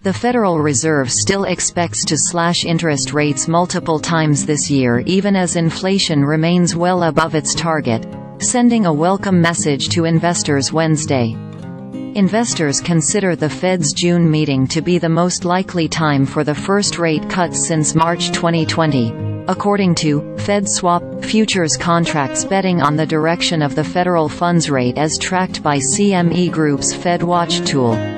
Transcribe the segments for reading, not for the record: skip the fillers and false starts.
The Federal Reserve still expects to slash interest rates multiple times this year even as inflation remains well above its target, sending a welcome message to investors Wednesday. Investors consider the Fed's June meeting to be the most likely time for the first rate cut since March 2020, according to Fed swap futures contracts betting on the direction of the federal funds rate as tracked by CME Group's FedWatch Tool.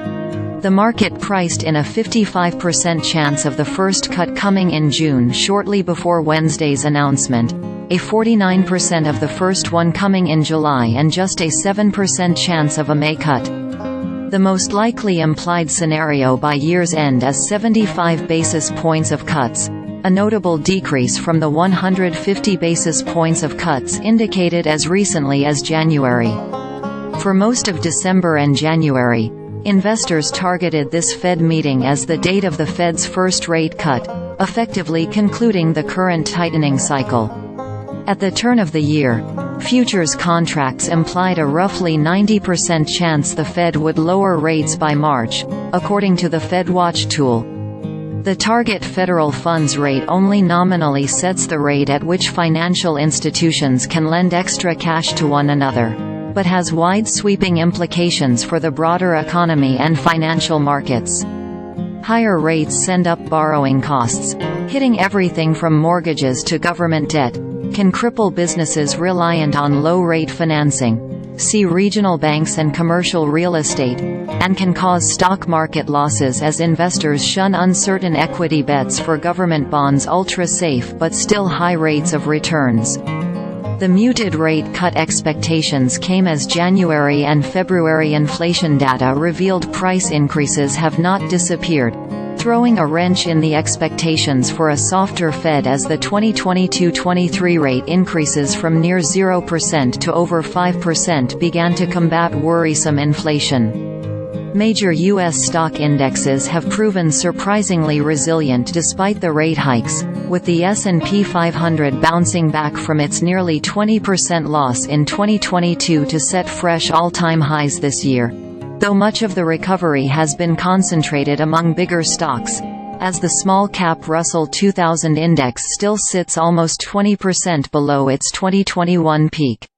The market priced in a 55% chance of the first cut coming in June shortly before Wednesday's announcement, a 49% of the first one coming in July and just a 7% chance of a May cut. The most likely implied scenario by year's end is 75 basis points of cuts, a notable decrease from the 150 basis points of cuts indicated as recently as January. For most of December and January, investors targeted this Fed meeting as the date of the Fed's first rate cut, effectively concluding the current tightening cycle. At the turn of the year, futures contracts implied a roughly 90% chance the Fed would lower rates by March, according to the FedWatch Tool. The target federal funds rate only nominally sets the rate at which financial institutions can lend extra cash to one another, but has wide sweeping implications for the broader economy and financial markets. Higher rates send up borrowing costs, hitting everything from mortgages to government debt, can cripple businesses reliant on low-rate financing, see regional banks and commercial real estate, and can cause stock market losses as investors shun uncertain equity bets for government bonds' ultra-safe but still high rates of returns. The muted rate cut expectations came as January and February inflation data revealed price increases have not disappeared, throwing a wrench in the expectations for a softer Fed as the 2022-23 rate increases from near 0% to over 5% began to combat worrisome inflation. Major U.S. stock indexes have proven surprisingly resilient despite the rate hikes, with the S&P 500 bouncing back from its nearly 20% loss in 2022 to set fresh all-time highs this year, though much of the recovery has been concentrated among bigger stocks, as the small-cap Russell 2000 index still sits almost 20% below its 2021 peak.